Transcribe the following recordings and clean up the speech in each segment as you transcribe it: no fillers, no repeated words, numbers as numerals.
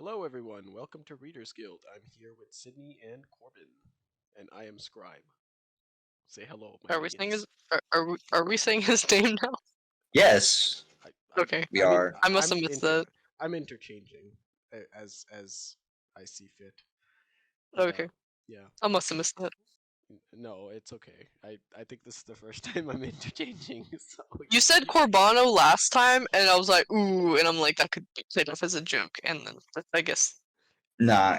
Hello, everyone. Welcome to Readers Guild. I'm here with Sydney and Corbin, and I am Scribe. Say hello, my Are we saying minions. his are we saying his name now? Yes, I, I, Okay. we I mean, are. I must have missed that. I'm interchanging as I see fit, but Okay. yeah. I must have missed that. No, it's okay. I think this is the first time I'm interchanging. So You said Corbano last time, and I was like, ooh, and I'm like, that could be played off as a joke, and then I guess. Nah,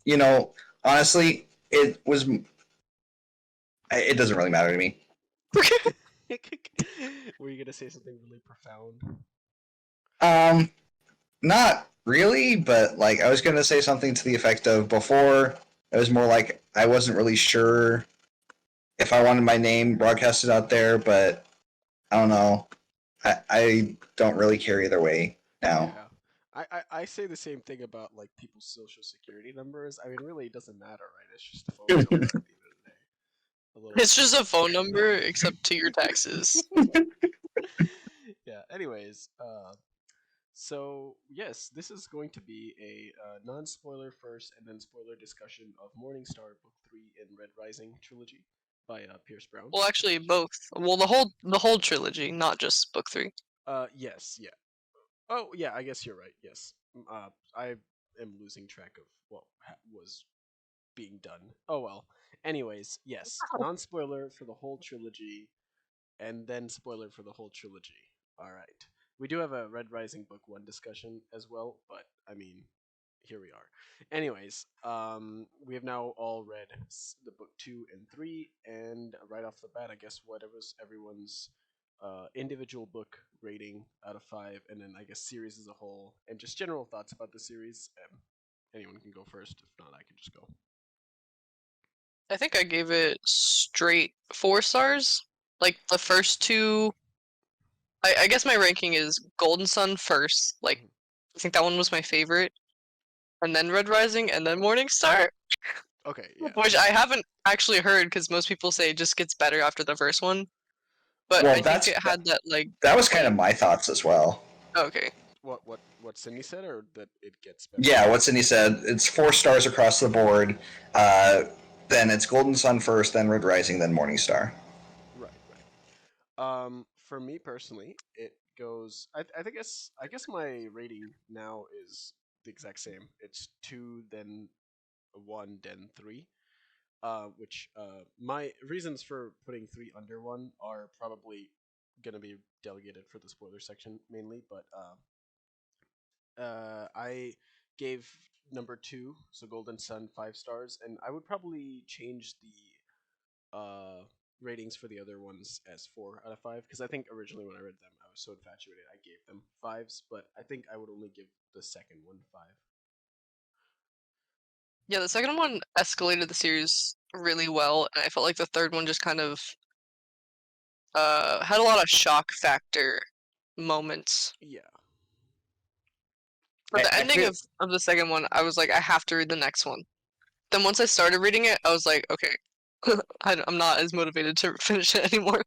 you know, honestly, it was. It doesn't really matter to me. Were you gonna say something really profound? Um, Not really, but like I was gonna say something to the effect of before. It was more like I wasn't really sure if I wanted my name broadcasted out there, but I don't know. I don't really care either way now. Yeah. I say the same thing about like people's social security numbers. I mean, really, it doesn't matter, right? It's just a phone number at the end of the day. A little. It's just a phone number, except to your taxes. Yeah. Anyways, so yes, this is going to be a non-spoiler first and then spoiler discussion of Morningstar Book 3 in Red Rising Trilogy by Pierce Brown. Well, actually, both. Well, the whole trilogy, not just book 3. Yes, yeah. Oh, yeah. I guess you're right. Yes. I am losing track of what was being done. Oh well. Anyways, yes, non-spoiler for the whole trilogy, and then spoiler for the whole trilogy. All right. We do have a Red Rising Book One discussion as well, but I mean, here we are. Anyways, we have now all read the book 2 and 3, and right off the bat, I guess whatever's everyone's individual book rating out of 5, and then I guess series as a whole, and just general thoughts about the series. Anyone can go first. If not, I can just go. I think I gave it straight 4 stars. Like the first two, I guess my ranking is Golden Sun first. Like Mhm. I think that one was my favorite, and then Red Rising, and then Morning Star. Okay, yeah. Which I haven't actually heard because most people say it just gets better after the first one. But Well, I think it had that like that was kind of 20. my thoughts as well. Okay. What Cindy said, or that it gets better? Yeah, what Sydney said. It's 4 stars across the board. Uh, then it's Golden Sun first, then Red Rising, then Morning Star. Right, right. For me personally, it goes. I guess my rating now is the exact same. It's 2, then 1, then 3. Which my reasons for putting 3 under 1 are probably gonna be delegated for the spoiler section mainly, but I gave number 2, so Golden Sun, 5 stars, and I would probably change the ratings for the other ones as 4 out of 5 because I think originally when I read them I was so infatuated I gave them 5s, but I think I would only give the second one 5. Yeah, the second one escalated the series really well, and I felt like the third one just kind of had a lot of shock factor moments. Yeah, For the I ending feel of the second one, I was like, I have to read the next one. Then once I started reading it, I was like, okay, I'm not as motivated to finish it anymore.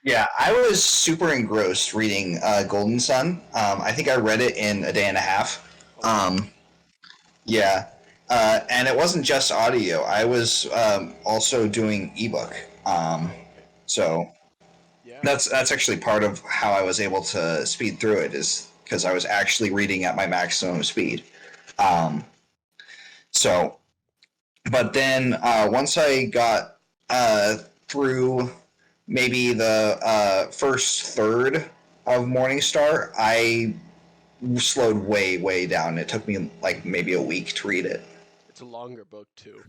Yeah, I was super engrossed reading Golden Sun. I think I read it in a day and a half. oh wow. Um, yeah, and it wasn't just audio. I was also doing ebook. Oh okay. So Yeah. that's actually part of how I was able to speed through it is because I was actually reading at my maximum speed. Um, so, but then once I got through maybe the first third of Morningstar, I slowed way down. It took me like maybe a week to read it. It's a longer book too,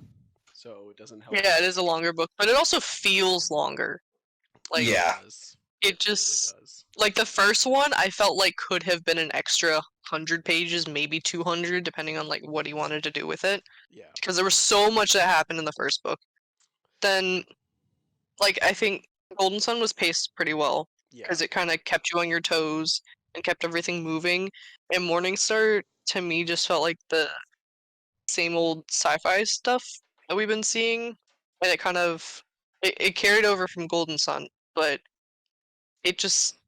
so it doesn't help Yeah, it much. is a longer book, but it also feels longer. It Like really Yeah, does. it It really just does. like the first one, I felt like could have been an extra 100 pages, maybe 200, depending on like what he wanted to do with it, Yeah. because there was so much that happened in the first book. Then, like I think Golden Sun was paced pretty well Yeah. because it kind of kept you on your toes and kept everything moving. And Morningstar to me just felt like the same old sci-fi stuff that we've been seeing, and it kind of it carried over from Golden Sun, but it just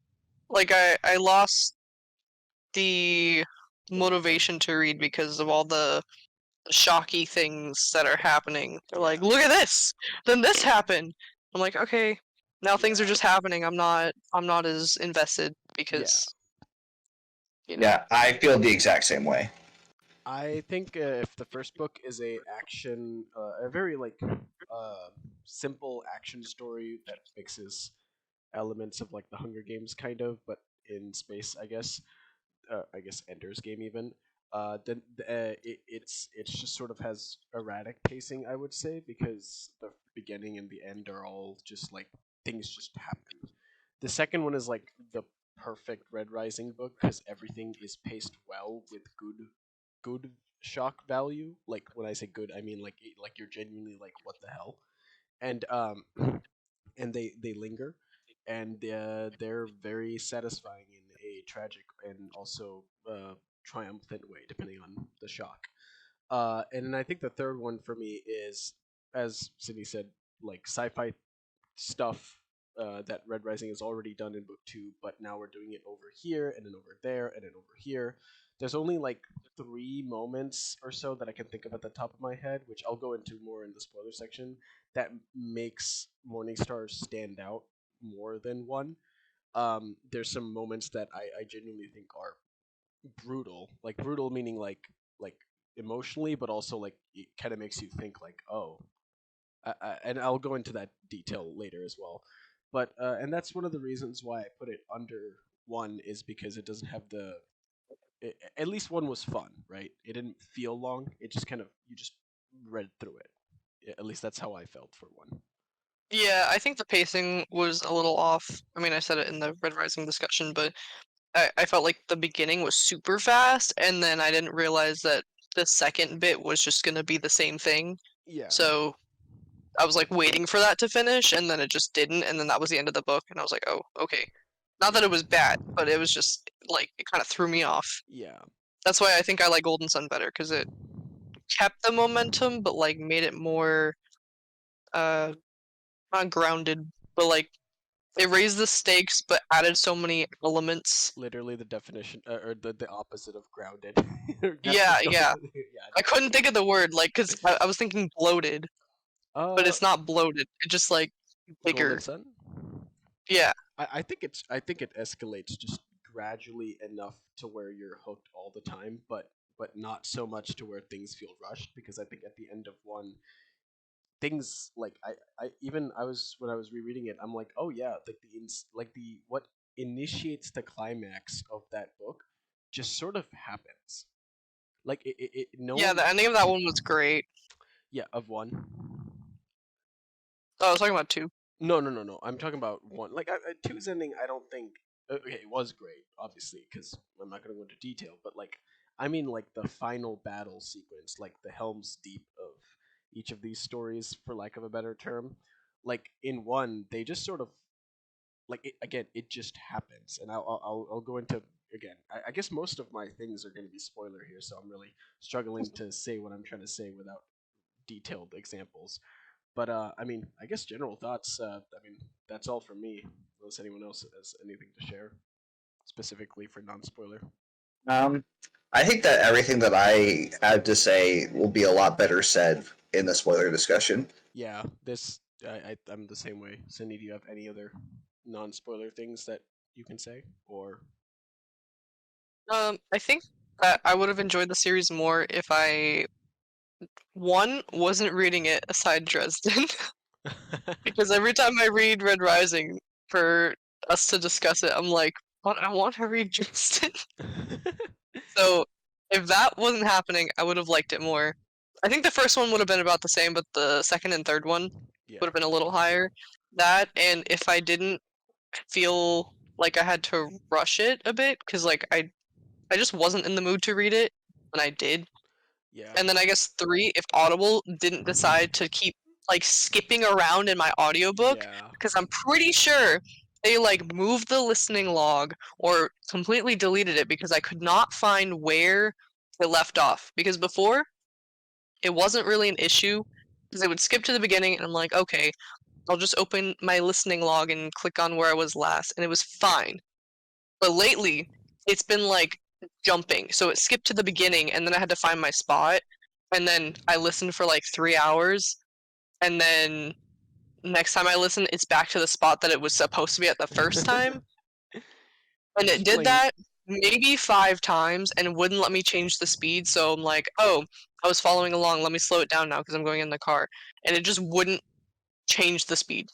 like I lost the motivation to read because of all the shocky things that are happening. They're like, Yeah. look at this, then this happened. I'm like, okay, now things are Yeah. just happening. I'm not as invested Yeah. because you know. Yeah, I feel the exact same way. I think if the first book is a very like simple action story that mixes elements of like the Hunger Games kind of, but in space, I guess Ender's Game even. It's just sort of has erratic pacing, I would say, because the beginning and the end are all just like things just happen. The second one is like the perfect Red Rising book because everything is paced well with good shock value. Like when I say good, I mean like you're genuinely like what the hell, and and they linger, and they're very satisfying in a tragic and also triumphant way, depending on the shock. And then I think the third one for me is, as Sydney said, like sci-fi stuff that Red Rising has already done in book two, but now we're doing it over here and then over there and then over here. There's only like three moments or so that I can think of at the top of my head, which I'll go into more in the spoiler section, that makes Morningstar stand out more than one. There's some moments that I genuinely think are brutal, like brutal meaning like emotionally, but also like it kind of makes you think like, oh, and I'll go into that detail later as well. But and that's one of the reasons why I put it under one is because it doesn't have at least one was fun, right? It didn't feel long. It just kind of you just read through it. At least that's how I felt for one. Yeah, I think the pacing was a little off. I mean, I said it in the Red Rising discussion, but I felt like the beginning was super fast, and then I didn't realize that the second bit was just gonna be the same thing. Yeah, So I was like waiting for that to finish, and then it just didn't, and then that was the end of the book, and I was like, oh, okay. Not that yeah, it was bad, but it was just like it kind of threw me off. yeah, That's why I think I like Golden Sun better because it kept the momentum, but like made it more uh not grounded, but like it raised the stakes, but added so many elements. literally the definition or the opposite of grounded. Yeah, yeah. Yeah, I I know what you couldn't think of the word, like, because I was thinking bloated, mean. but it's not bloated. It's just like Golden bigger. Sun. Yeah, I think it escalates just gradually enough to where you're hooked all the time, but not so much to where things feel rushed. Because I think at the end of one, things like I even I was when I was rereading it, I'm like, oh yeah, like like the what initiates the climax of that book just sort of happens. Like no yeah. one, The ending of that one was great. yeah, of one. Oh, I was talking about two. No. I'm talking about one. Like two's ending, I don't think. Okay, it was great, obviously, because I'm not going to go into detail. But like, I mean, like the final battle sequence, like the Helm's Deep of each of these stories, for lack of a better term. Like in one, they just sort of like it, again. It just happens, and I'll go into again. I guess most of my things are going to be spoiler here, so I'm really struggling to say what I'm trying to say without detailed examples. But I mean, I guess general thoughts. I mean, that's all from me. Unless anyone else has anything to share specifically for non-spoiler. Um, I think that everything that I have to say will be a lot better said in the spoiler discussion. Yeah, I'm the same way. Cindy, do you have any other non-spoiler things that you can say, or I think that I would have enjoyed the series more if I one wasn't reading it aside Dresden, because every time I read Red Rising for us to discuss it, I'm like, but I want to read Dresden. So if that wasn't happening, I would have liked it more. I think the first one would have been about the same, but the second and third one yeah, would have been a little higher. That, and if I didn't feel like I had to rush it a bit, because like I just wasn't in the mood to read it, and I did. yeah, And then I guess three, if Audible didn't decide to keep like skipping around in my audiobook, yeah, because I'm pretty sure they like moved the listening log or completely deleted it because I could not find where it left off. Because before, it wasn't really an issue because it would skip to the beginning and I'm like, okay, I'll just open my listening log and click on where I was last, and it was fine. But lately, it's been like jumping. So it skipped to the beginning, and then I had to find my spot. And then I listened for like 3 hours, and then next time I listen, it's back to the spot that it was supposed to be at the first time. And it did Explain. that maybe 5 times and wouldn't let me change the speed. So I'm like, oh, I was following along. Let me slow it down now because I'm going in the car. And it just wouldn't change the speed.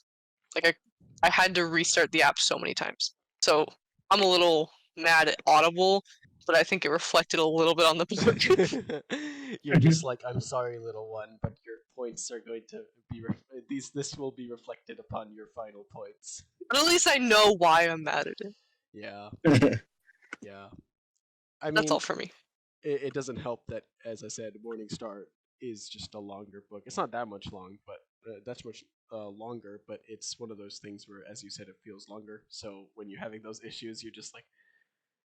Like I had to restart the app so many times. So I'm a little mad at Audible, but I think it reflected a little bit on the book. You're just like, I'm sorry, little one, but your points are going to be this will be reflected upon your final points. But at least I know why I'm mad at it. Yeah, yeah. I That's mean, all for me. it doesn't help that, as I said, Morning Star is just a longer book. It's not that much long, but that's much longer. But it's one of those things where, as you said, it feels longer. So when you're having those issues, you're just like,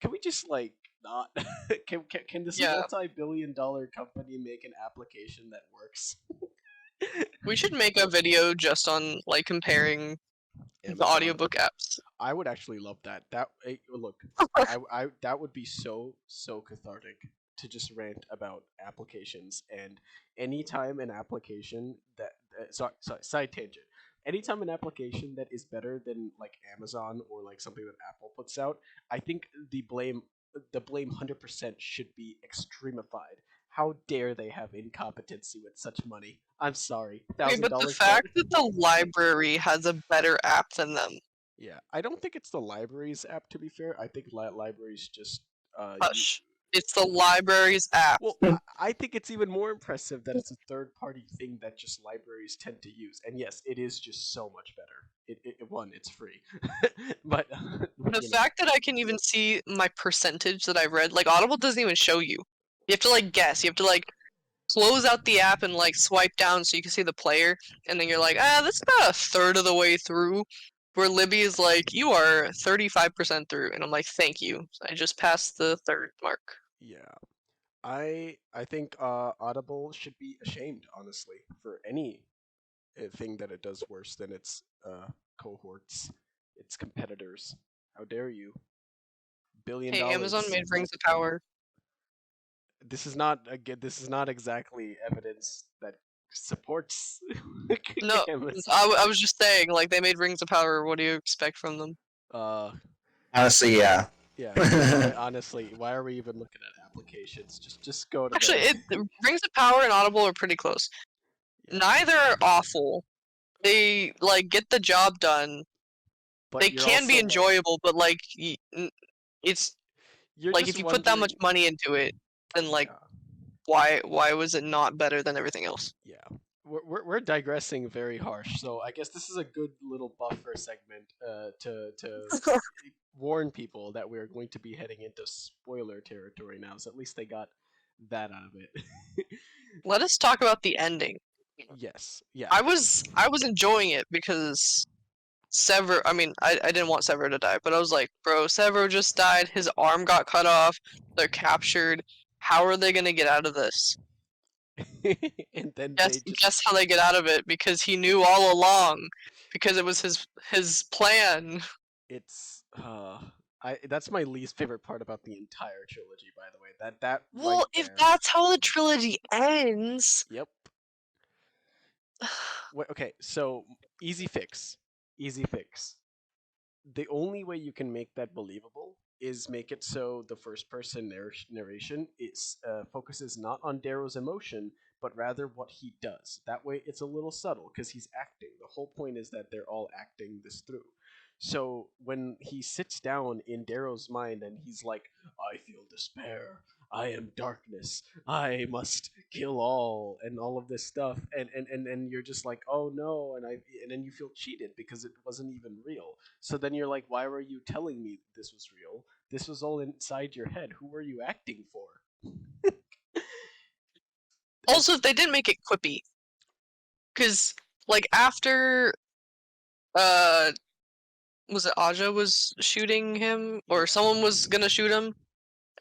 can we just like not? Can this Yeah, multi-billion-dollar company make an application that works? we should make a video just on like comparing the Amazon. audiobook apps. I would actually love that. Look, I that would be so cathartic to just rant about applications. And anytime an application that sorry, side tangent. Anytime an application that is better than like Amazon or like something that Apple puts out, I think the blame 100% should be extremified. How dare they have incompetency with such money? I'm sorry, Okay, thousand but the dollars card. fact that the library has a better app than them, Yeah, I don't think it's the library's app. To be fair, I think libraries just you. hush. It's the library's app. Well, I think it's even more impressive that it's a third-party thing that just libraries tend to use. And yes, it is just so much better. One, it's free, but The you know, fact that I can even see my percentage that I read, like Audible doesn't even show you. You have to like guess. You have to like close out the app and like swipe down so you can see the player, and then you're like, that's about a third of the way through. Where Libby is like, you are 35% through, and I'm like, thank you. I just passed the third mark. yeah, I think Audible should be ashamed, honestly, for any thing that it does worse than its cohorts, its competitors. How dare you? billion Hey, Amazon dollars. made Rings of Power. This is not again. This is not exactly evidence that supports No, Amazon. I was just saying, like they made Rings of Power. What do you expect from them? Uh, Honestly, yeah. yeah. Honestly, why are we even looking at applications? Just go to Actually, the. Rings of Power and Audible are pretty close. Yeah, Neither are awful. They like get the job done. but They you're can also be like enjoyable, but like it's you're like just if you put that wondering. much money into it, then like Yeah, why was it not better than everything else? yeah. We're digressing very harsh. So I guess this is a good little buffer segment to warn people that we're going to be heading into spoiler territory now. So at least they got that out of it. Let us talk about the ending. Yes. Yeah. I was enjoying it because Sever. I mean, I didn't want Sever to die, but I was like, bro, Sever just died. His arm got cut off. They're captured. How are they gonna get out of this? And then they Guess just guess how they get out of it because he knew all along. Because it was his plan. it's I that's my least favorite part about the entire trilogy, by the way. That right Well, if there. that's how the trilogy ends, Yep. Wait, okay, so easy fix. Easy fix. The only way you can make that believable is make it so the first person narration is focuses not on Darrow's emotion but rather what he does. That way it's a little subtle because he's acting. The whole point is that they're all acting this through. So when he sits down in Darrow's mind and he's like, I feel despair, I am darkness, I must kill all of this stuff, and you're just like, oh no, and then you feel cheated because it wasn't even real. So then you're like, why were you telling me this was real? This was all inside your head. Who were you acting for? And also they didn't make it quippy. Cause like after uh was it Aja was shooting him or yeah, someone was gonna shoot him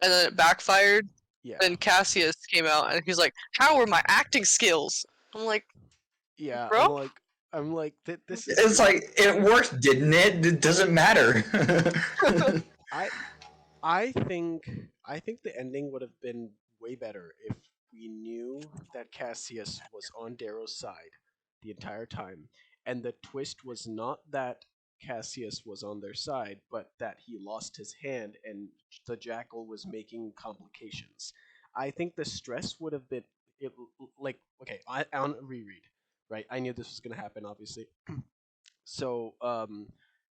and then it backfired. yeah, Then Cassius came out and he's like, "How are my acting skills?" I'm like, yeah. "Bro, I'm like, this is It's like it worked, didn't it? It doesn't matter. I I think I think the ending would have been way better if we knew that Cassius was on Darrow's side the entire time, and the twist was not that Cassius was on their side, but that he lost his hand and the Jackal was making complications. I think the stress would have been it, like okay, on reread, right? I knew this was gonna happen, obviously. So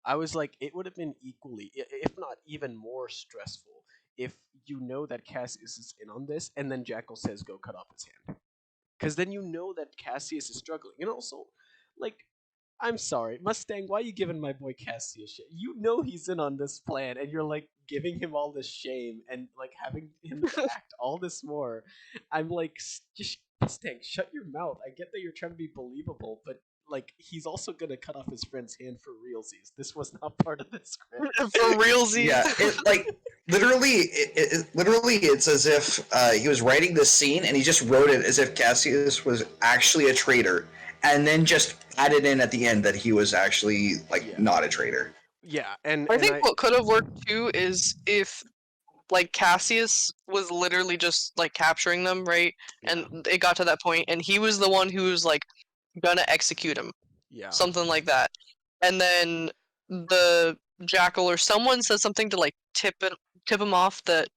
I was like, it would have been equally, if not even more stressful, if you know that Cassius is in on this, and then Jackal says, "Go cut off his hand," because then you know that Cassius is struggling, and also, like, I'm sorry, Mustang, why are you giving my boy Cassius shit? You know he's in on this plan, and you're like giving him all this shame and like having him to act all this more. I'm like, just Mustang, shut your mouth. I get that you're trying to be believable, but like he's also gonna cut off his friend's hand for realsies. This was not part of the script. For realsies. Yeah, it like literally, it's as if he was writing this scene and he just wrote it as if Cassius was actually a traitor, and then just added in at the end that he was actually like Yeah, not a traitor. yeah, and I and think I what could have worked too is if like Cassius was literally just like capturing them, right? yeah, And it got to that point, and he was the one who was like gonna execute him, yeah, something like that. And then the Jackal or someone says something to like tip him off that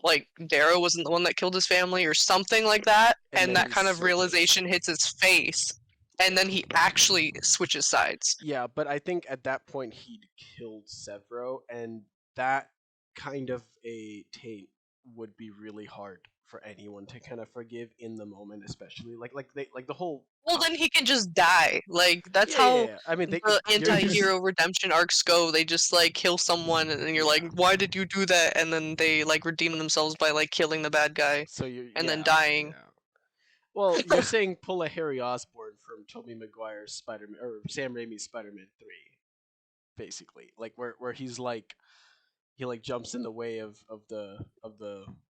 like Darrow wasn't the one that killed his family or something like that, and and then that he kind of switches. realization hits his face, and Yeah. then he actually switches sides. Yeah, but I think at that point he'd killed Severo, and that kind of a taint would be really hard for anyone to kind of forgive in the moment, especially like the whole. Well, then he can just die. Like that's Yeah, yeah, how yeah. I mean, the you're just anti-hero redemption arcs go. They just like kill someone, and then you're like, yeah. "Why did you do that?" And then they like redeem themselves by like killing the bad guy So you and then yeah, dying. yeah. Well, you're saying pull a Harry Osborn from Tobey Maguire's Spider-Man or Sam Raimi's Spider-Man 3, basically, like where he's like he like jumps in the way of the.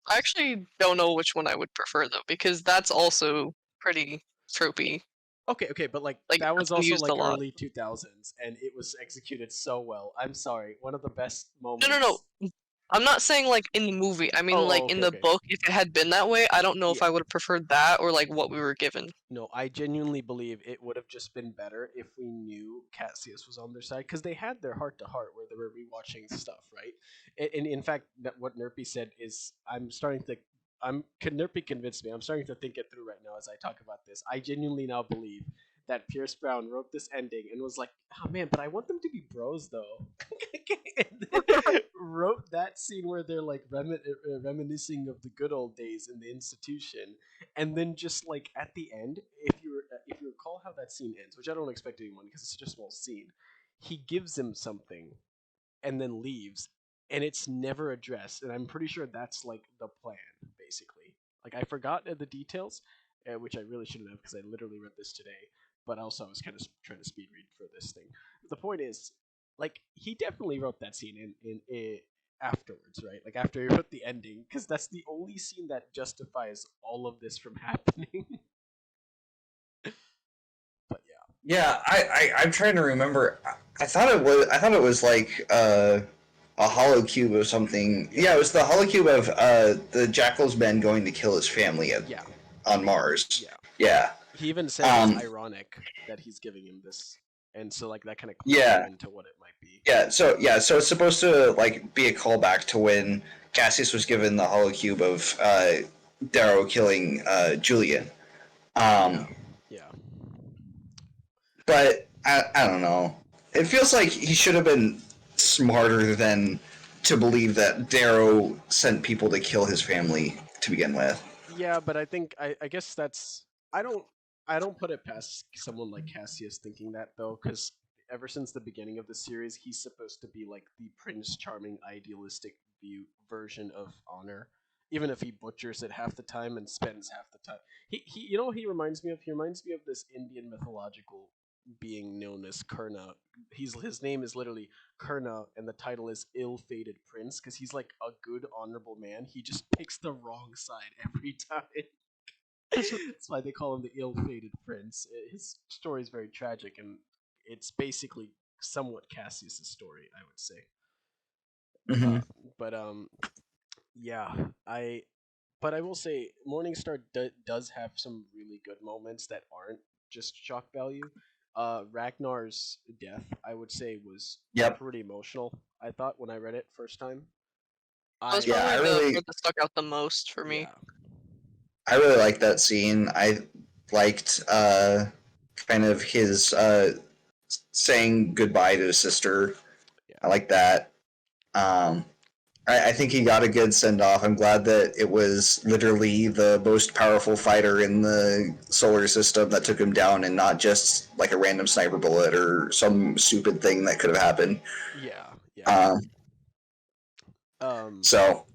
I actually don't know which one I would prefer though, because that's also pretty tropey. Okay, okay, but like Like that that's was been also used a like lot. early 2000s and it was executed so well. I'm sorry. One of the best No, no, moments. no. I'm not saying like in the movie. I mean Oh, like in okay, the okay. book. If it had been that way, I don't know if Yeah. I would have preferred that or like what we were given. No, I genuinely believe it would have just been better if we knew Cassius was on their side because they had their heart to heart where they were rewatching stuff, right? And in fact, what Nerpy said is, I'm starting to, Nerpy convinced me. I'm starting to think it through right now as I talk about this. I genuinely now believe that Pierce Brown wrote this ending and was like, oh man, but I want them to be bros though. And then wrote that scene where they're like reminiscing of the good old days in the institution, and then just like at the end, if you recall how that scene ends, which I don't expect anyone because it's such a small scene, he gives him something and then leaves, and it's never addressed, and I'm pretty sure that's like the plan, basically. Like I forgot the details, which I really shouldn't have because I literally read this today, but also I was kind of trying to speed read for this thing. The point is, like he definitely wrote that scene in afterwards, right? Like after he wrote the ending, because that's the only scene that justifies all of this from happening. But yeah, Yeah, I'm trying to remember. I thought it was like a hollow cube of something. yeah, Yeah, it was the hollow cube of the Jackal's men going to kill his family yeah, on Mars. yeah. Yeah. He even says it's Um. ironic that he's giving him this, and so like that kind of clues you Yeah. into what it might be. So it's supposed to like be a callback to when Cassius was given the hollow cube of Darrow killing Julian. Yeah, Um. yeah, But I don't know. It feels like he should have been smarter than to believe that Darrow sent people to kill his family to begin with. yeah. But I think I guess that's I don't I don't put it past someone like Cassius thinking that though, because ever since the beginning of the series, he's supposed to be like the Prince Charming, idealistic version of honor. Even if he butchers it half the time and spends half the time, he you know what he reminds me of? He reminds me of this Indian mythological being known as Kurna. His name is literally Kurna, and the title is Ill-fated Prince because he's like a good, honorable man. He just picks the wrong side every time. That's why they call him the ill-fated prince. His story is very tragic, and it's basically somewhat Cassius's story, I would say. Uh, Mm-hmm. but Yeah, but I will say Morningstar does have some really good moments that aren't just shock value. Ragnar's death, I would say, was Yep. pretty emotional. I thought when I read it first time. That was Yeah, I probably the part that stuck out the most for me. Yeah, I really liked that scene. I liked kind of his saying goodbye to his sister. yeah, I like that. Um, I think he got a good send off. I'm glad that it was literally the most powerful fighter in the solar system that took him down, and not just like a random sniper bullet or some stupid thing that could have happened. yeah, yeah. Um, Um, so,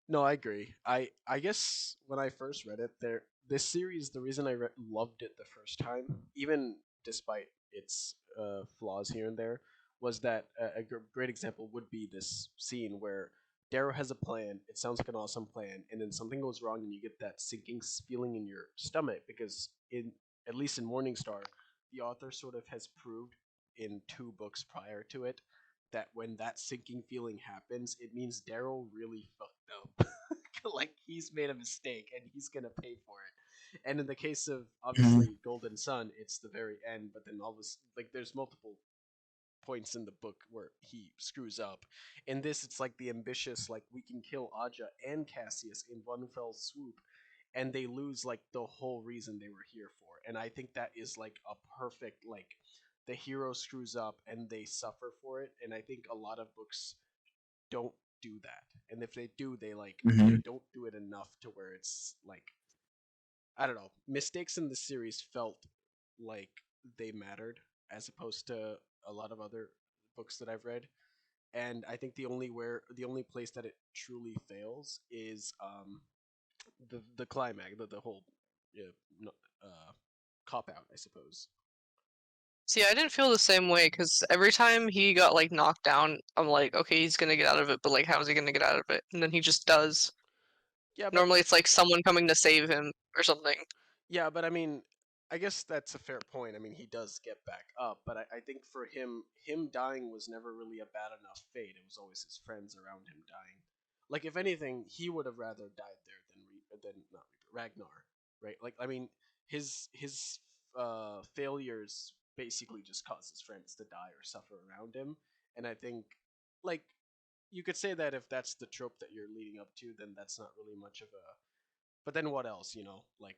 No, I agree. I guess when I first read it, this series, the reason loved it the first time, even despite its flaws here and there, was that great example would be this scene where Darrow has a plan. It sounds like an awesome plan, and then something goes wrong, and you get that sinking feeling in your stomach because in at least in Morningstar, the author sort of has proved in two books prior to it that when that sinking feeling happens, it means Daryl really fucked up. Like he's made a mistake and he's gonna pay for it. And in the case of mhm, obviously Golden Sun, it's the very end, but then all this like there's multiple points in the book where he screws up. In this, it's like the ambitious, like we can kill Aja and Cassius in one fell swoop, and they lose like the whole reason they were here for. And I think that is like a perfect like the hero screws up and they suffer for it. And I think a lot of books don't do that. And if they do, they mhm, don't do it enough to where it's like I don't know. Mistakes in the series felt like they mattered as opposed to a lot of other books that I've read. And I think the only place that it truly fails is the climax, the whole yeah, no, uh, cop out, I suppose. See, I didn't feel the same way because every time he got like knocked down, I'm like, okay, he's gonna get out of it, but like, how is he gonna get out of it? And then he just does. Yeah, but Normally, it's like someone coming to save him or something. Yeah, but I mean, I guess that's a fair point. I mean, he does get back up, but I think for him dying was never really a bad enough fate. It was always his friends around him dying. Like, if anything, he would have rather died there than not Reaper, Ragnar, right? Like, I mean, his failures basically just caused his friends to die or suffer around him, and I think, like, you could say that if that's the trope that you're leading up to, then that's not really much of a but then what else? Like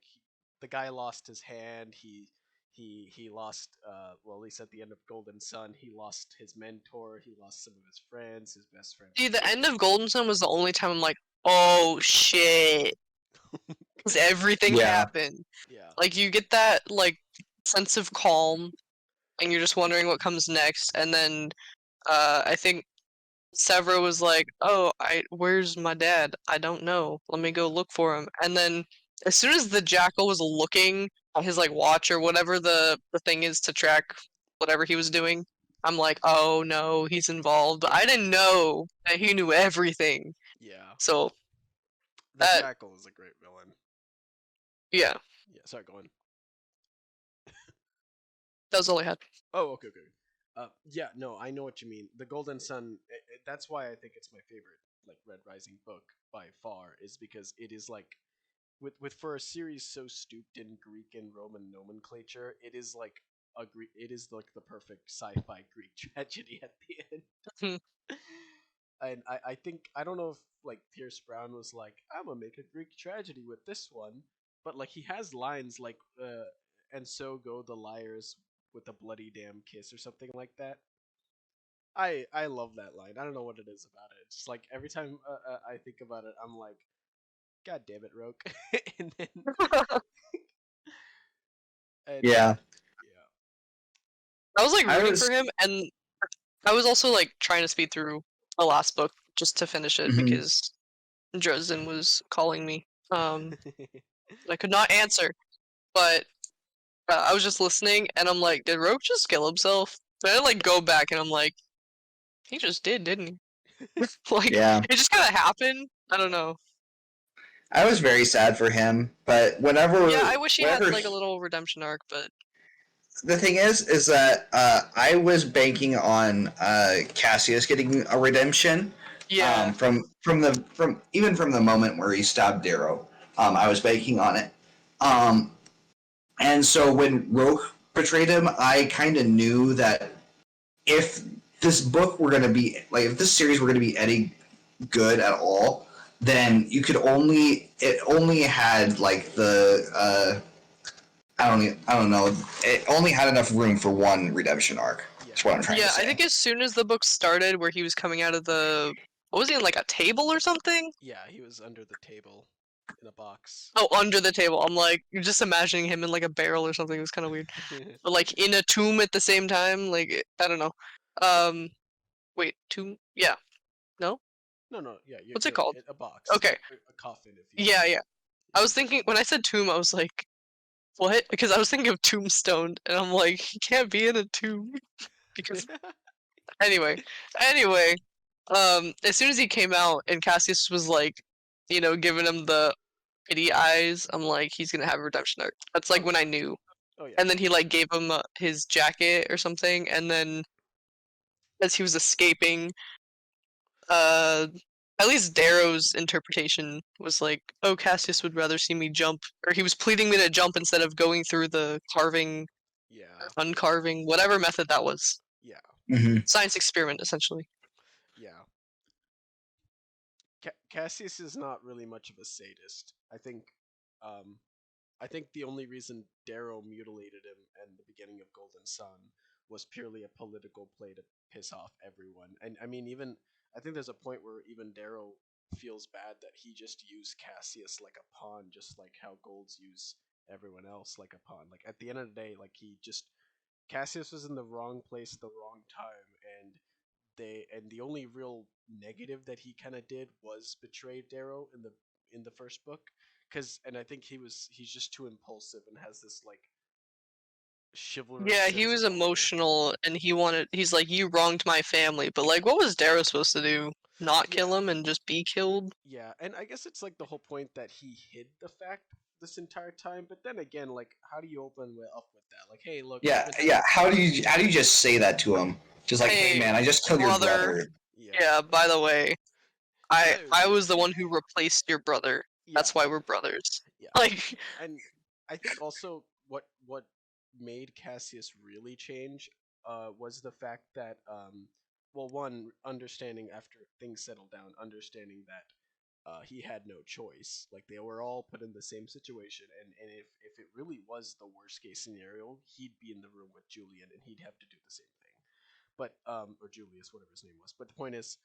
the guy lost his hand. He lost. Well, at least at the end of Golden Sun, he lost his mentor. He lost some of his friends. His best friend See, was the end killed. of Golden Sun was the only time I'm like, oh shit, because everything yeah, happened. Yeah, Like you get that like sense of calm, and you're just wondering what comes next. And then I think Severo was like, "Oh, where's my dad? I don't know. Let me go look for him." And then as soon as the jackal was looking at his like watch or whatever the thing is to track whatever he was doing, I'm like, "Oh no, he's involved." But I didn't know that he knew everything. yeah. So The that Jackal is a great villain. yeah, Yeah, sorry, go on. that was all I had. Oh, okay, okay. Yeah, no, I know what you mean. The Golden Sun. That's why I think it's my favorite, like Red Rising book by far, is because it is like with for a series so stooped in Greek and Roman nomenclature, it is like it is like the perfect sci-fi Greek tragedy at the end. And I think I don't know if like Pierce Brown was like I'm gonna make a Greek tragedy with this one, but like he has lines like and so go the liars with a bloody damn kiss or something like that. I love that line. I don't know what it is about it. It's just like every time I think about it, I'm like, God damn it, Roke. and then and yeah. yeah, I was like I rooting was. for him, and I was also like trying to speed through the last book just to finish it Mhm. because Dresden was calling me. I could not answer, but I was just listening, and I'm like, did Rogue just kill himself? But I like go back, and I'm like, he just did, didn't he? Like, Yeah, it just kind of happened. I don't yeah, know. I was very sad for him, but Yeah, I wish he had whenever like a little redemption arc, but the thing is that I was banking on Cassius getting a redemption, Yeah. From even from the moment where he stabbed Darrow, I was banking on it. Um, and so when Roke betrayed him, I kind of knew that if this book were going to be like if this series were going to be any good at all, then you could only it only had like the I don't know, it only had enough room for one redemption arc. Yeah, That's what I'm trying to Yeah, I say. think as soon as the book started, where he was coming out of the, what was he in, like a table or something? yeah, he was under the table in a box. Oh, under the table. I'm like, you're just imagining him in like a barrel or something. It was kind of weird. But like in a tomb at the same time. Like I don't know. Um, wait, tomb? Yeah, no. No, no, yeah, What's it you're right. called? A box, Okay. a coffin, if you will. Yeah, yeah. I was thinking when I said tomb, I was like, what? Because I was thinking of Tombstone, and I'm like, he can't be in a tomb because anyway, anyway. As soon as he came out and Cassius was like, giving him the pity eyes, I'm like, he's gonna have a redemption arc. That's Oh like when I yeah, knew. oh yeah, And then he like gave him his jacket or something, and then as he was escaping, uh, at least Darrow's interpretation was like, oh, Cassius would rather see me jump, or he was pleading me to jump instead of going through the carving, yeah, uncarving, whatever method that was. yeah, Mm-hmm. Science experiment, essentially. yeah. Cassius is not really much of a sadist. Um, I think the only reason Darrow mutilated him in the beginning of Golden Sun was purely a political play to piss off everyone. And I mean, even I think there's a point where even Darrow feels bad that he just used Cassius like a pawn, just like how Golds use everyone else like a pawn. Like at the end of the day, like he just Cassius was in the wrong place at the wrong time, and the only real negative that he kind of did was betray Darrow in the first book, because and I think he's just too impulsive and has this like chivalrous Yeah, he sense was of honor. emotional, and he's like, you wronged my family, but like, what was Darrow supposed to do? Not Yeah, kill him and just be killed? yeah, and I guess it's like the whole point that he hid the fact this entire time. But then again, like, how do you up with that? Like, hey, look, I've Yeah, been yeah. How do you just say that to him? Just like, hey Hey, man, I just killed your brother. brother. yeah, Yeah, by the way, yeah, I was the one who replaced your brother. yeah, That's why we're brothers. yeah. Like, And I think also what made Cassius really change was the fact that well, one, understanding after things settled down, understanding that he had no choice. Like they were all put in the same situation, and if it really was the worst case scenario, he'd be in the room with Julian, and he'd have to do the same thing. But or Julius, whatever his name was. But the point is,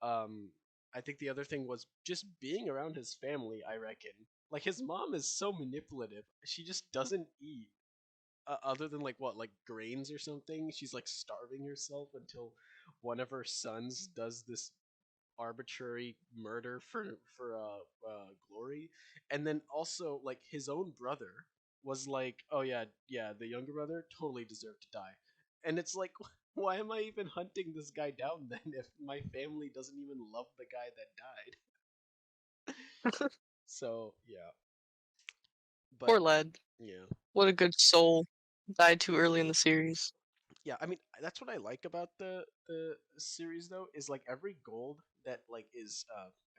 um, I think the other thing was just being around his family. I reckon, like his mom is so manipulative. She just doesn't eat other than like what, like grains or something. She's like starving herself until one of her sons does this arbitrary murder for glory, and then also like his own brother was like, oh yeah, yeah, the younger brother totally deserved to die, and it's like, why am I even hunting this guy down then if my family doesn't even love the guy that died? So yeah, but poor lad. yeah, What a good soul. Died too early in the series. yeah, I mean that's what I like about the series though, is like every gold that like is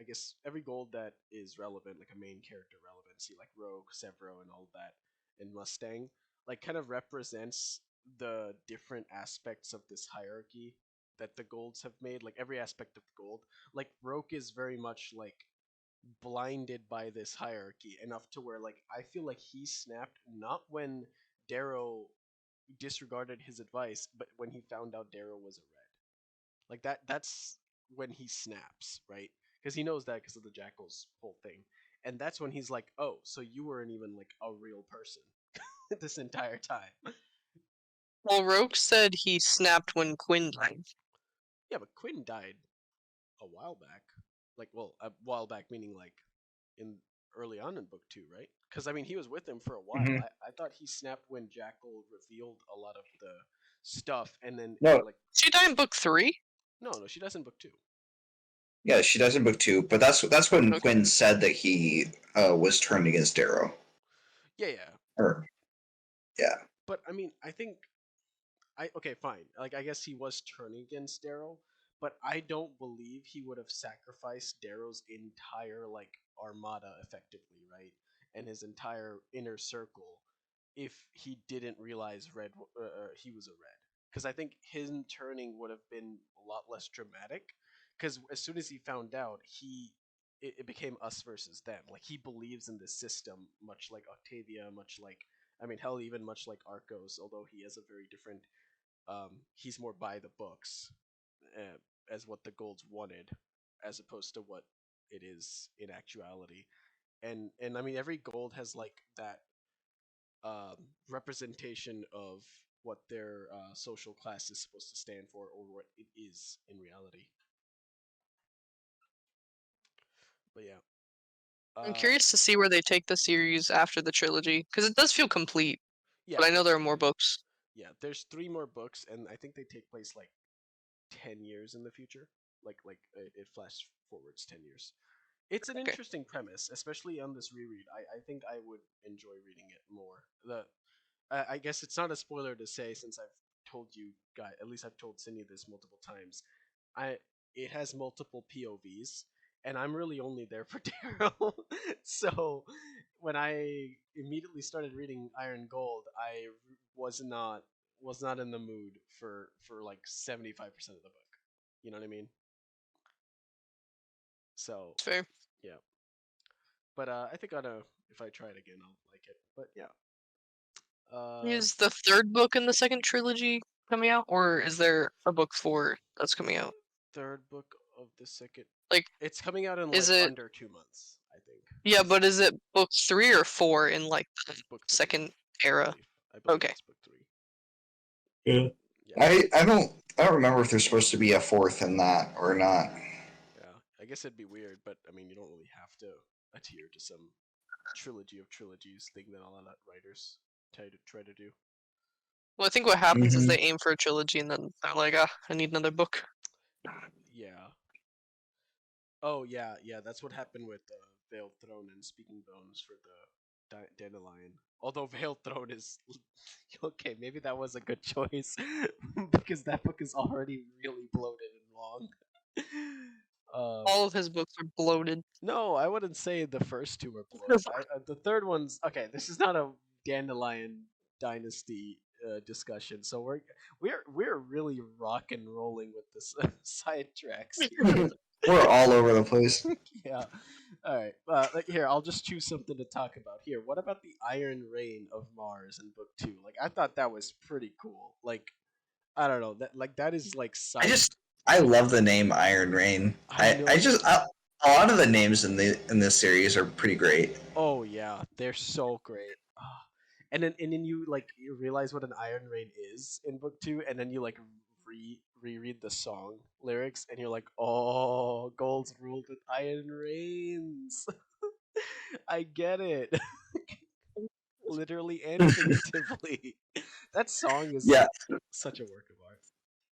I guess every gold that is relevant, like a main character relevancy, like Rogue, Severo, and all that, and Mustang, like kind of represents the different aspects of this hierarchy that the golds have made. Like every aspect of the gold, like Rogue is very much like blinded by this hierarchy enough to where like I feel like he snapped not when Darrow disregarded his advice, but when he found out Darrow was a red. Like that's when he snaps, right? Because he knows that because of the Jackal's whole thing. And that's when he's like, "Oh, so you weren't even like a real person this entire time." Well, Roke said he snapped when Quinn died. Yeah, but Quinn died a while back. Like, well, a while back meaning like in early on in book 2, right? Because I mean, he was with him for a while. Mm-hmm. I thought he snapped when Jackal revealed a lot of the stuff, and then No, like, She died in book 3? no, no, she does in book 2. yeah, she does in book two, but that's when Okay. Quinn said that he was turned against Darrow. Yeah, yeah. Or yeah, But I mean, I think I okay, fine. Like I guess he was turning against Daryl, but I don't believe he would have sacrificed Darrow's entire like armada effectively, right? And his entire inner circle if he didn't realize he was a red. Because I think him turning would have been a lot less dramatic. Because as soon as he found out, it became us versus them. Like he believes in this system, much like Octavia, much like I mean, hell, even much like Arcos, although he has a very different he's more by the books as what the Golds wanted, as opposed to what it is in actuality. And I mean, every Gold has like that representation of what their social class is supposed to stand for, or what it is in reality. But yeah, I'm uh, curious to see where they take the series after the trilogy because it does feel complete, yeah, but I know there are more definitely. books. Yeah, there's three more books, and I think they take place like 10 years in the future. Like it flash forwards 10 years. It's an Okay. interesting premise, especially on this reread. I think I would enjoy reading it more. I guess it's not a spoiler to say since I've told you guys, at least I've told Cindy this multiple times. I It has multiple POVs, and I'm really only there for Daryl. So when I immediately started reading Iron Gold, was not in the mood for like 75% of the book. You know what I mean? So It's fair. yeah, but I think if I try it again, I'll like it. But yeah, uh, Is the third book in the second trilogy coming out, or is there a book four that's coming out? third book of the second. Like, It's coming out in is like it? under 2 months, I think. Yeah, Cause but is it book three or four in like the book three, second I era? believe. I believe Okay. it's book three. Yeah. Yeah, I don't remember if there's supposed to be a fourth in that or not. yeah. I guess it'd be weird, but I mean, you don't really have to adhere to some trilogy of trilogies thing that a lot of writers try to do. Well, I think what happens is Hmm. they aim for a trilogy and then they're like, ah, I need another book. Yeah. Oh yeah, yeah. That's what happened with Veiled Throne and Speaking Bones for the Dandelion. Although Veiled Throne is okay, maybe that was a good choice because that book is already really bloated and long. All of his books are bloated. No, I wouldn't say the first two are bloated. The third one's okay. This is not a Dandelion Dynasty discussion, so we're really rock and rolling with this side tracks here. We're all over the place. Yeah. All right. Here, I'll just choose something to talk about. Here, what about the Iron Rain of Mars in Book Two? Like, I thought that was pretty cool. Like, I don't know that is like I sci. just I love the name Iron Rain. I I know. just a lot of the names in this series are pretty great. Oh yeah, they're so great. Ah. And then you realize what an Iron Rain is in Book Two, and then you like reread the song lyrics, and you're like, oh, Gold's ruled with Iron Rains. I get it. Literally and figuratively. That song is Yeah, like such a work of art.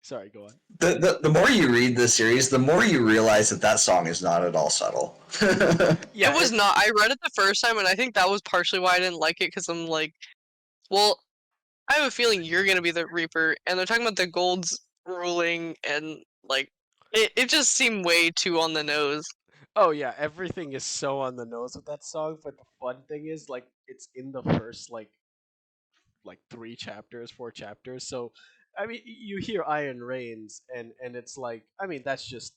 Sorry, go on. the more you read this series, the more you realize that that song is not at all subtle. It Yeah, was not. I read it the first time, and I think that was partially why I didn't like it because I'm like, well, I have a feeling you're gonna be the Reaper, and they're talking about the golds ruling, and like, it just seemed way too on the nose. oh yeah, everything is so on the nose with that song, but the fun thing is like it's in the first like 3 chapters, 4 chapters. So I mean you hear Iron Reigns and it's like I mean that's just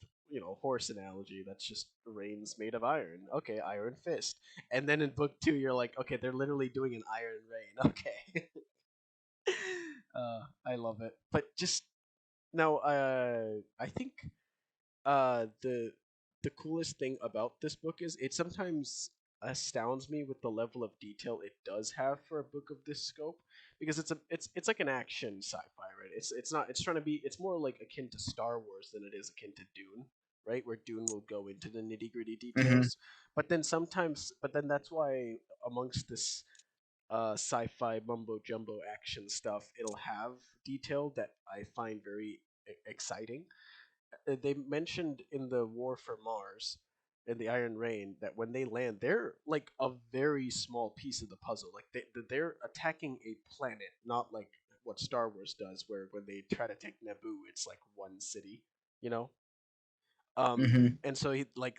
horse analogy. That's just reins made of iron. Okay, Iron Fist. And then in book 2 you're like, okay, they're literally doing an Iron Rain. Okay. I love it. But just now I think the coolest thing about this book is it sometimes astounds me with the level of detail it does have for a book of this scope because it's like an action sci-fi, right? It's not it's trying to be it's more like akin to Star Wars than it is akin to Dune, right? Where Dune will go into the nitty-gritty Hmm. details. But then that's why amongst this sci-fi mumbo jumbo action stuff it'll have detail that I find very exciting. They mentioned in the War for Mars, in the Iron Rain, that when they land, they're like a very small piece of the puzzle. Like they're attacking a planet, not like what Star Wars does, where when they try to take Naboo, it's like one city. You know? And so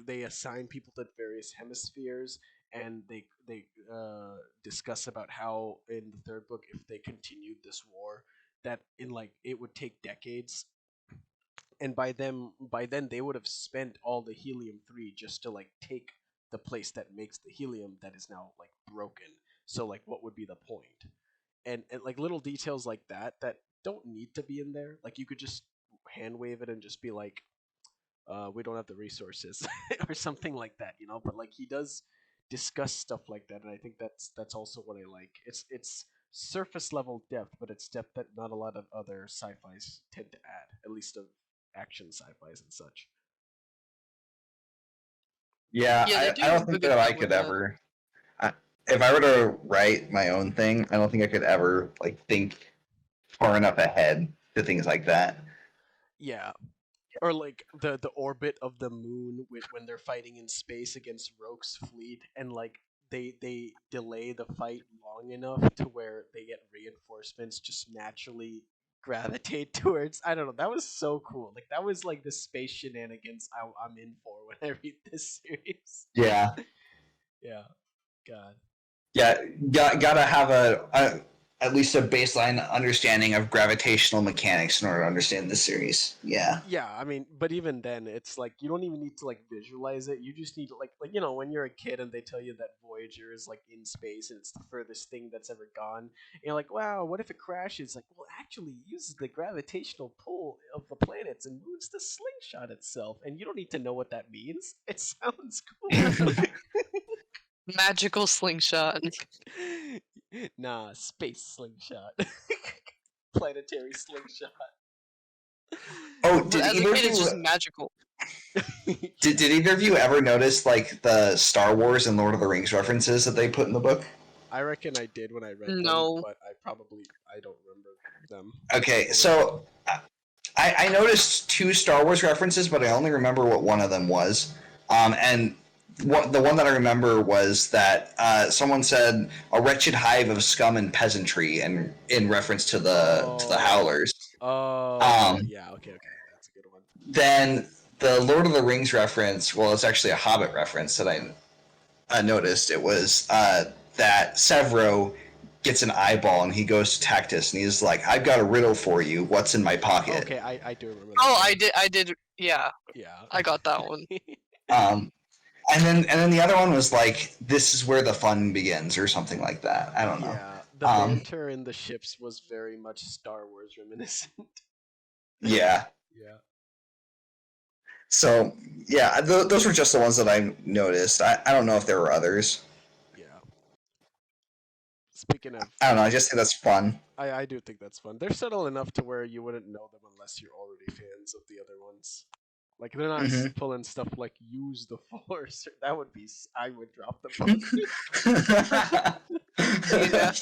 they assign people to various hemispheres, and they discuss about how in the third book, if they continued this war, that in like it would take decades, and by then they would have spent all the helium-3 just to like take the place that makes the helium that is now like broken. So like what would be the point? And like little details like that don't need to be in there. Like you could just hand wave it and just be like, we don't have the resources or something like that, you know. But like he does discuss stuff like that, and I think that's also what I like. It's surface level depth, but it's depth that not a lot of other sci-fi's tend to add, at least of action sci-fi's and such. Yeah, Yeah, they I do don't a think good that I job with could that. ever. If I were to write my own thing, I don't think I could ever like think far enough ahead to things like that. Yeah, or like the orbit of the moon when they're fighting in space against Roke's fleet, and like they delay the fight long enough to where they get reinforcements just naturally gravitate towards. I don't know. That was so cool. Like that was like the space shenanigans I'm in for when I read this series. Yeah, Yeah. God. yeah, gotta have a at least a baseline understanding of gravitational mechanics in order to understand this series. Yeah. Yeah, I mean, but even then, it's like you don't even need to like visualize it. You just need to like you know when you're a kid and they tell you that Voyager is like in space and it's the furthest thing that's ever gone. And you're like, wow, what if it crashes? Like, well, actually, it uses the gravitational pull of the planets and moves the slingshot itself. And you don't need to know what that means. It sounds cool. Magical slingshot. Nah, space slingshot, planetary slingshot. Oh, But did as a either of kid, it's you just magical. did Yeah. either of you ever notice like the Star Wars and Lord of the Rings references that they put in the book? I reckon I did when I read them, No. but I don't remember them. Okay, What were they? so I noticed two Star Wars references, but I only remember what one of them was. And the one that I remember was that someone said a wretched hive of scum and peasantry, and in reference to the Oh, Howlers. oh, Um, yeah. Okay, okay, that's a good one. then the Lord of the Rings reference, well, it's actually a Hobbit reference that I noticed. It was that Severo gets an eyeball and he goes to Tactus and he's like, "I've got a riddle for you. What's in my pocket?" Okay, I do remember that Oh, one. I did. Yeah, Yeah. I got that one. Um, and then the other one was like, "This is where the fun begins," or something like that. I don't know. Yeah, the Um, banter in the ships was very much Star Wars reminiscent. yeah. Yeah, So yeah, those were just the ones that I noticed. I don't know if there were others. yeah. Speaking of, I don't know. I just think that's fun. I do think that's fun. They're subtle enough to where you wouldn't know them unless you're already fans of the other ones. Like they're not Hmm. pulling stuff like use the force. That would be I would drop the book. Yeah,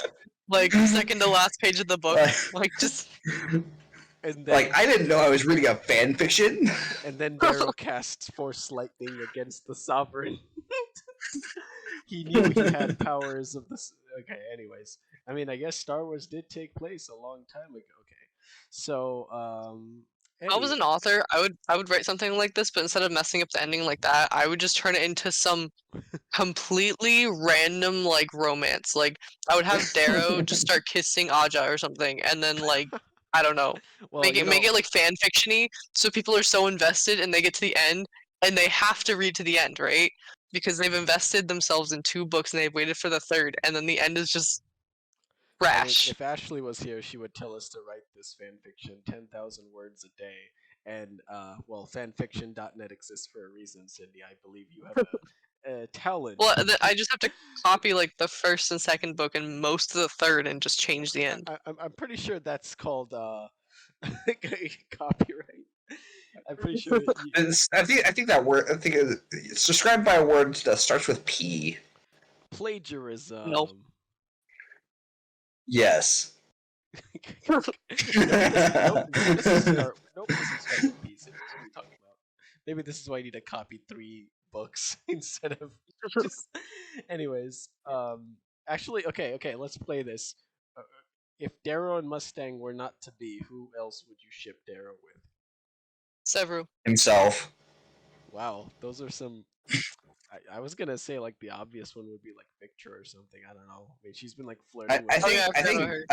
like second to last page of the book. like, Like just and like then I didn't know I was reading a fan fiction. and then Darrow casts Force Lightning against the Sovereign. He knew he had powers of this. Okay, anyways, I mean, I guess Star Wars did take place a long time ago. Okay, so I was any an author, I would write something like this, but instead of messing up the ending like that, I would just turn it into some completely random like romance. Like I would have Darrow just start kissing Aja or something, and then like I don't know, well, make you it make know, it like fan fictiony, so people are so invested and they get to the end and they have to read to the end, right? Because they've invested themselves in two books and they've waited for the third, and then the end is just I mean, trash. if Ashley was here, she would tell us to write this fan fiction 10,000 words a day. And well, fanfiction.net exists for a reason, Cindy. I believe you have a talent. Well, I just have to copy like the first and second book and most of the third and just change the end. I'm pretty sure that's called copyright. I'm pretty sure I think that word. I think it's described by a word that starts with P. No. plagiarism. Yes. Nope. This is start. Nope. This is start with P. Cindy. What are you talking about? Maybe this is why I need to copy 3 books instead of just. Anyways, actually, okay. Let's play this. Uh, if Darrow and Mustang were not to be, who else would you ship Darrow with? Severu. Himself. Wow, those are some. I was gonna say like the obvious one would be like Victor or something. I don't know. I mean, she's been like I, flirting with I Oh him. yeah, think I I forgot about think her.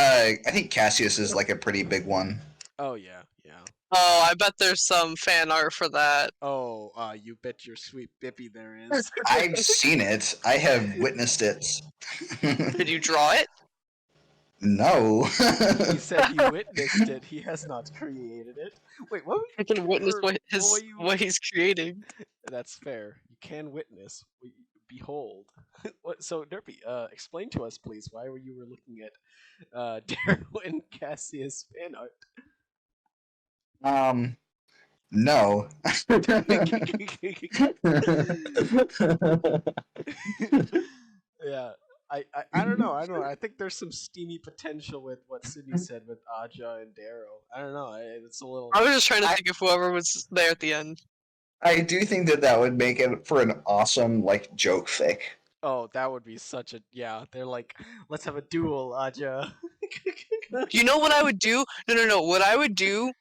I think Cassius is like a pretty big one. Oh yeah, yeah. Oh, I bet there's some fan art for that. Oh, you bet your sweet bippy there is. I've seen it. I have witnessed it. Did you draw it? No. He said he witnessed it. He has not created it. Wait, what? I can witness Or what what were his you? what he's creating. That's fair. You can witness. Behold. What? So, Derpy, explain to us, please, why were you were looking at Daryl and Cassius fan art? um. No. Yeah, I don't know. I don't know. I think there's some steamy potential with what Sydney said with Aja and Daryl. I don't know. It's a little. I was just trying to I, think of whoever was there at the end. I do think that that would make it for an awesome like joke fic. Oh, that would be such a yeah. They're like, let's have a duel, Aja. You know what I would do? No, no, no. What I would do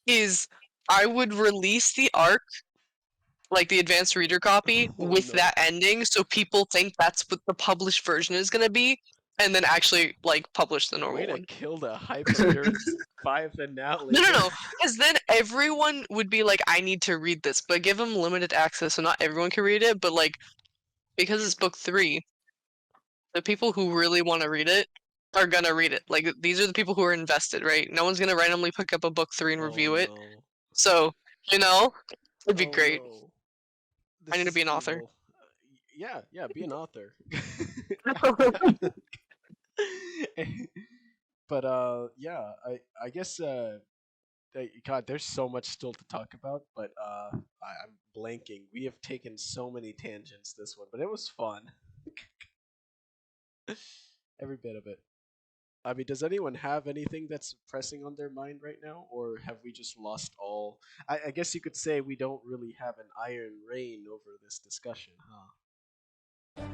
is I would release the arc, like the advanced reader copy, Oh with no. that ending, so people think that's what the published version is gonna be, and then actually like publish the Way normal to one. kill the hype of your five No, finale. no, no. Because then everyone would be like, I need to read this, but give them limited access, so not everyone can read it. But like, because it's book 3, the people who really want to read it are gonna read it. Like, these are the people who are invested, right? No one's gonna randomly pick up a book 3 and Oh review it. no. So, you know, it'd be Oh great. no. I This need to is be an author. evil. Yeah, yeah, be an author. But yeah, I guess God, there's so much still to talk about, but I'm blanking. We have taken so many tangents this one, but it was fun. Every bit of it. I mean, does anyone have anything that's pressing on their mind right now, or have we just lost all? I guess you could say we don't really have an iron reign over this discussion, huh?